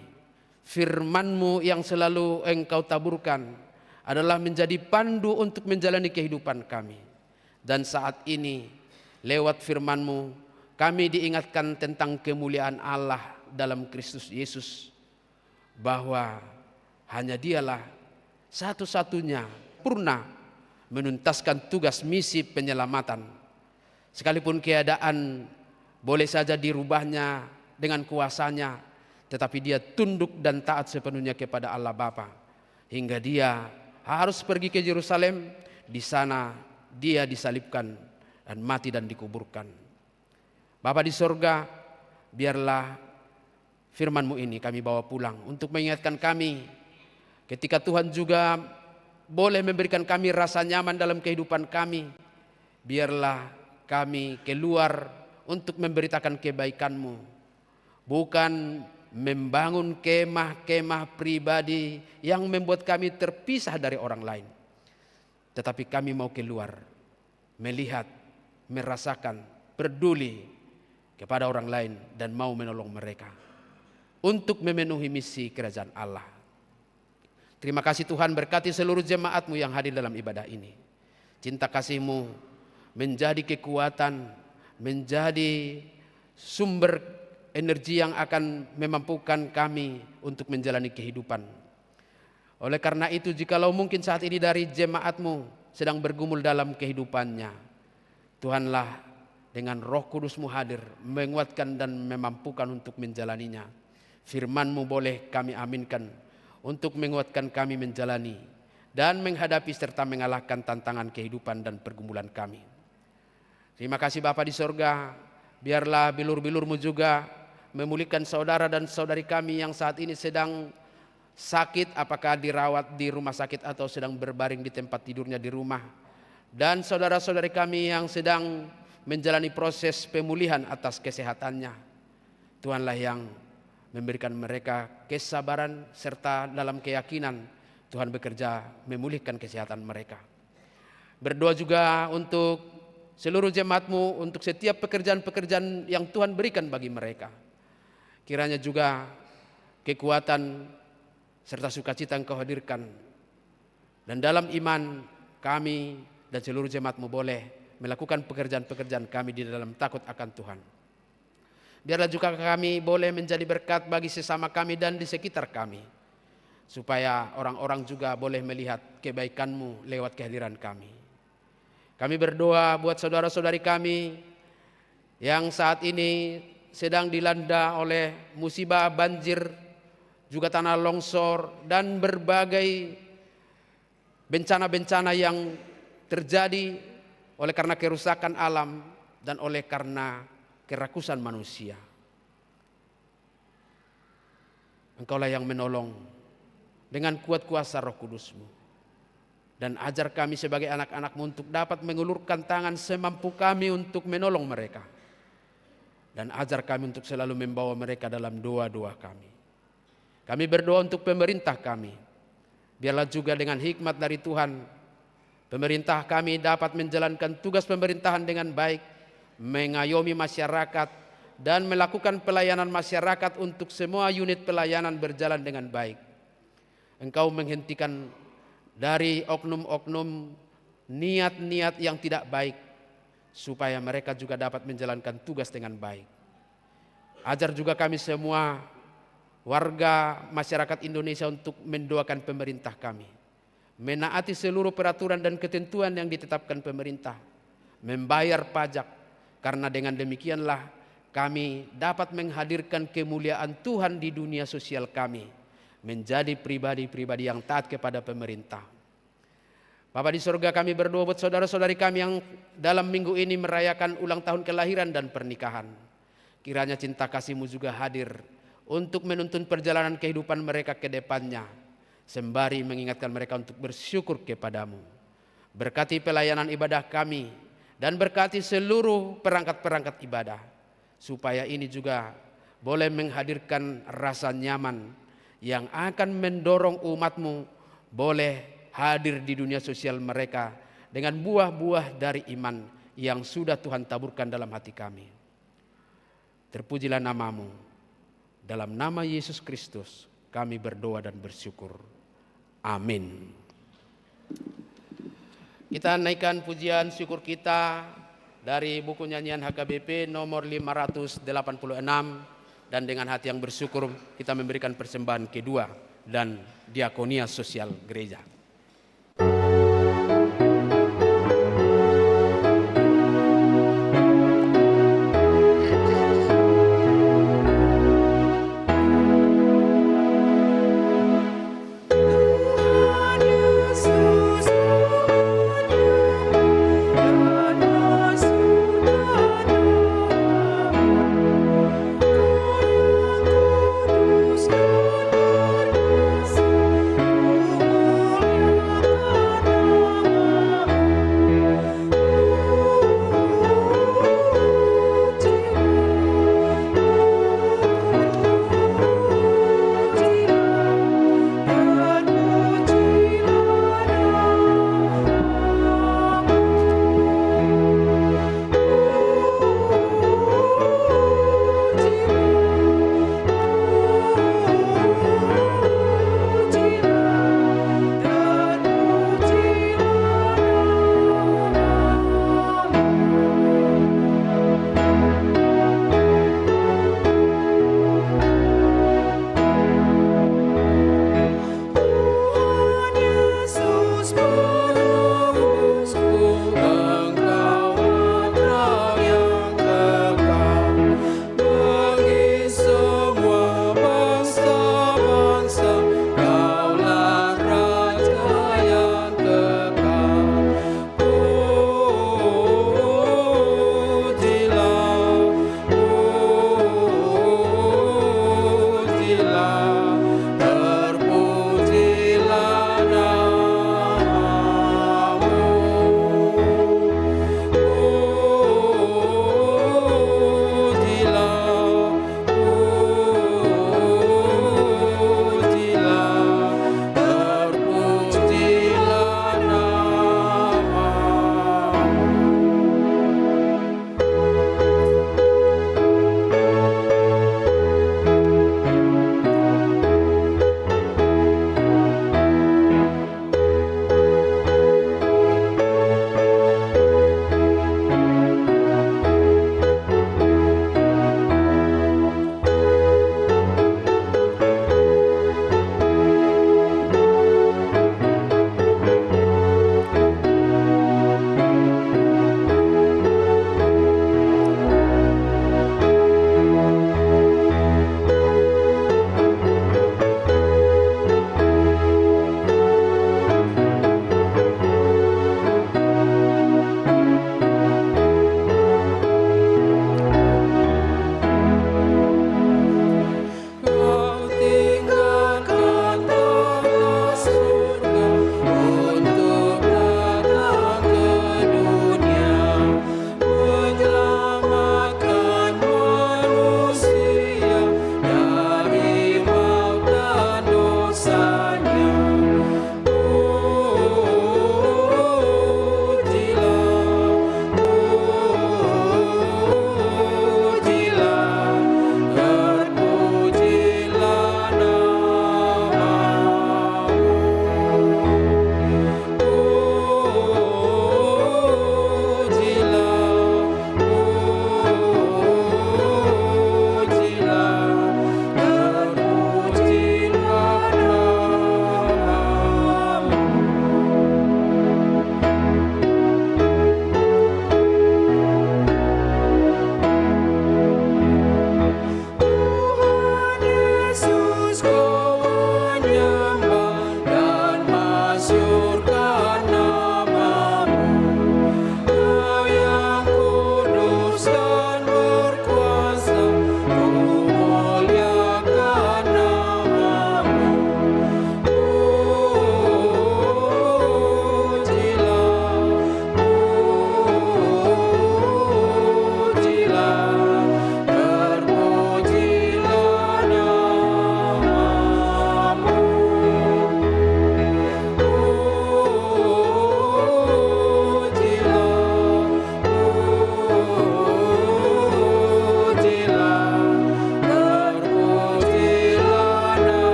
Firman-Mu yang selalu Engkau taburkan adalah menjadi pandu untuk menjalani kehidupan kami. Dan saat ini lewat firman-Mu kami diingatkan tentang kemuliaan Allah dalam Kristus Yesus, bahwa hanya Dialah satu-satunya purna menuntaskan tugas misi penyelamatan. Sekalipun keadaan boleh saja dirubahnya dengan kuasanya, tetapi Dia tunduk dan taat sepenuhnya kepada Allah Bapa, hingga Dia harus pergi ke Yerusalem. Di sana Dia disalibkan dan mati dan dikuburkan. Bapa di sorga, biarlah firman-Mu ini kami bawa pulang untuk mengingatkan kami ketika Tuhan juga boleh memberikan kami rasa nyaman dalam kehidupan kami. Biarlah kami keluar untuk memberitakan kebaikan-Mu, bukan membangun kemah-kemah pribadi yang membuat kami terpisah dari orang lain, tetapi kami mau keluar, melihat, merasakan, peduli kepada orang lain dan mau menolong mereka untuk memenuhi misi kerajaan Allah. Terima kasih Tuhan, berkati seluruh jemaat-Mu yang hadir dalam ibadah ini. Cinta kasih-Mu menjadi kekuatan, menjadi sumber energi yang akan memampukan kami untuk menjalani kehidupan. Oleh karena itu, jikalau mungkin saat ini dari jemaat-Mu sedang bergumul dalam kehidupannya, Tuhanlah dengan Roh Kudus-Mu hadir, menguatkan dan memampukan untuk menjalaninya. Firman-Mu boleh kami aminkan untuk menguatkan kami menjalani dan menghadapi serta mengalahkan tantangan kehidupan dan pergumulan kami. Terima kasih Bapa di sorga, biarlah bilur-bilur-Mu juga memulihkan saudara dan saudari kami yang saat ini sedang sakit, apakah dirawat di rumah sakit atau sedang berbaring di tempat tidurnya di rumah. Dan saudara-saudari kami yang sedang menjalani proses pemulihan atas kesehatannya. Tuhanlah yang memberikan mereka kesabaran serta dalam keyakinan Tuhan bekerja memulihkan kesehatan mereka. Berdoa juga untuk seluruh jemaat-Mu, untuk setiap pekerjaan-pekerjaan yang Tuhan berikan bagi mereka. Kiranya juga kekuatan serta sukacita Engkau hadirkan. Dan dalam iman kami dan seluruh jemaat-Mu boleh melakukan pekerjaan-pekerjaan kami di dalam takut akan Tuhan. biarlah juga kami boleh menjadi berkat bagi sesama kami dan di sekitar kami, supaya orang-orang juga boleh melihat kebaikan-Mu lewat kehadiran kami. Kami berdoa buat saudara-saudari kami yang saat ini sedang dilanda oleh musibah banjir, juga tanah longsor, dan berbagai bencana-bencana yang terjadi oleh karena kerusakan alam dan oleh karena kerakusan manusia. Engkaulah yang menolong dengan kuat kuasa Roh Kudus-Mu. Dan ajar kami sebagai anak-anak-Mu untuk dapat mengulurkan tangan semampu kami untuk menolong mereka. Dan ajar kami untuk selalu membawa mereka dalam doa-doa kami. Kami berdoa untuk pemerintah kami. Biarlah juga dengan hikmat dari Tuhan, pemerintah kami dapat menjalankan tugas pemerintahan dengan baik, mengayomi masyarakat, dan melakukan pelayanan masyarakat untuk semua unit pelayanan berjalan dengan baik. Engkau menghentikan dari oknum-oknum niat-niat yang tidak baik, supaya mereka juga dapat menjalankan tugas dengan baik. Ajar juga kami semua warga masyarakat Indonesia untuk mendoakan pemerintah kami, menaati seluruh peraturan dan ketentuan yang ditetapkan pemerintah, membayar pajak, karena dengan demikianlah kami dapat menghadirkan kemuliaan Tuhan di dunia sosial kami, menjadi pribadi-pribadi yang taat kepada pemerintah. Bapa di surga, kami berdoa buat saudara-saudari kami yang dalam minggu ini merayakan ulang tahun kelahiran dan pernikahan. Kiranya cinta kasih-Mu juga hadir untuk menuntun perjalanan kehidupan mereka ke depannya, sembari mengingatkan mereka untuk bersyukur kepada-Mu. Berkati pelayanan ibadah kami dan berkati seluruh perangkat-perangkat ibadah, supaya ini juga boleh menghadirkan rasa nyaman yang akan mendorong umat-Mu boleh hadir di dunia sosial mereka dengan buah-buah dari iman yang sudah Tuhan taburkan dalam hati kami. Terpujilah nama-Mu. Dalam nama Yesus Kristus kami berdoa dan bersyukur. Amin. Kita naikkan pujian syukur kita dari buku nyanyian HKBP nomor 586, dan dengan hati yang bersyukur kita memberikan persembahan kedua dan diakonia sosial gereja. Kudus,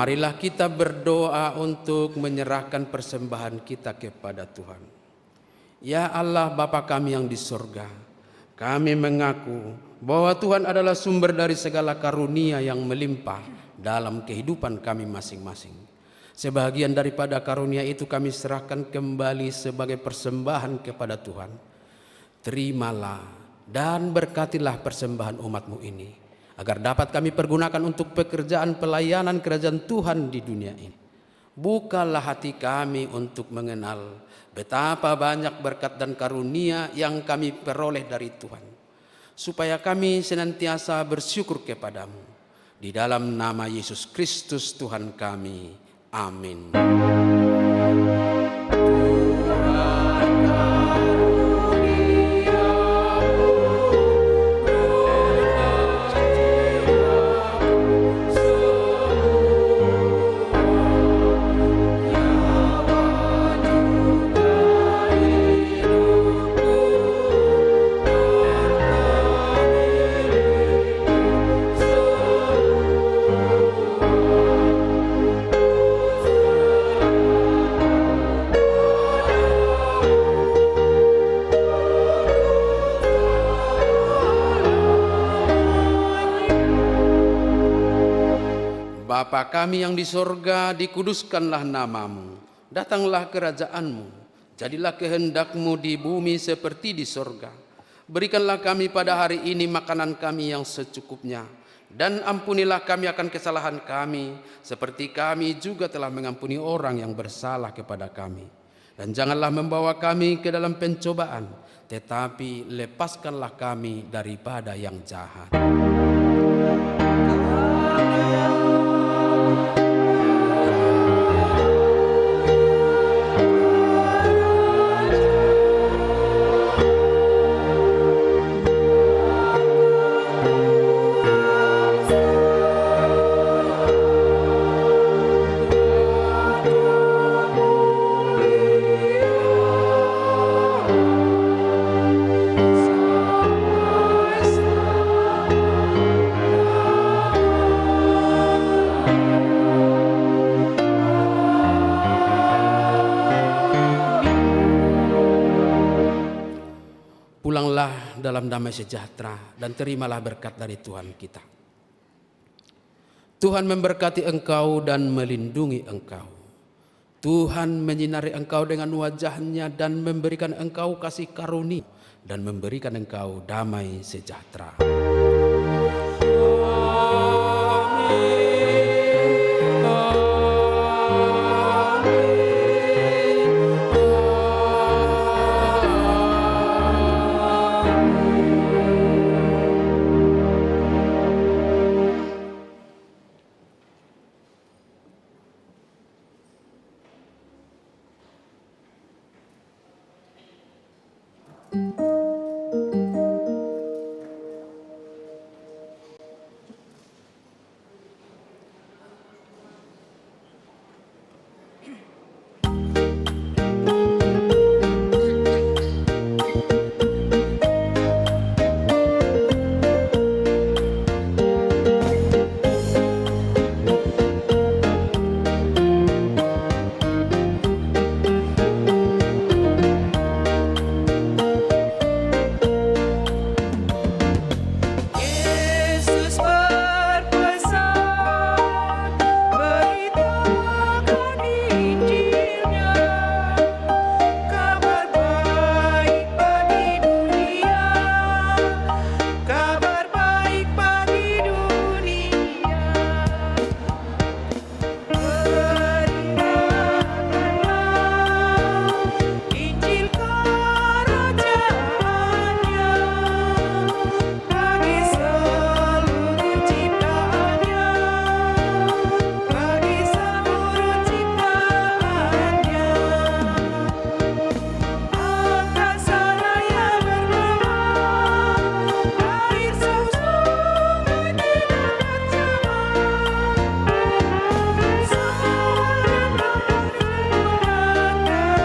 Marilah kita berdoa untuk menyerahkan persembahan kita kepada Tuhan. Ya Allah Bapa kami yang di surga, kami mengaku bahwa Tuhan adalah sumber dari segala karunia yang melimpah dalam kehidupan kami masing-masing. Sebagian daripada karunia itu kami serahkan kembali sebagai persembahan kepada Tuhan. Terimalah dan berkatilah persembahan umat-Mu ini, agar dapat kami pergunakan untuk pekerjaan pelayanan kerajaan Tuhan di dunia ini. Bukalah hati kami untuk mengenal betapa banyak berkat dan karunia yang kami peroleh dari Tuhan, supaya kami senantiasa bersyukur kepadamu. Di dalam nama Yesus Kristus Tuhan kami. Amin. Bapa kami yang di sorga, dikuduskanlah namamu. Datanglah kerajaanmu. Jadilah kehendak-Mu di bumi seperti di sorga. Berikanlah kami pada hari ini makanan kami yang secukupnya. Dan ampunilah kami akan kesalahan kami, seperti kami juga telah mengampuni orang yang bersalah kepada kami. Dan janganlah membawa kami ke dalam pencobaan, tetapi lepaskanlah kami daripada yang jahat. Pulanglah dalam damai sejahtera dan terimalah berkat dari Tuhan kita. Tuhan memberkati engkau dan melindungi engkau. Tuhan menyinari engkau dengan wajah-Nya dan memberikan engkau kasih karunia dan memberikan engkau damai sejahtera. Amin.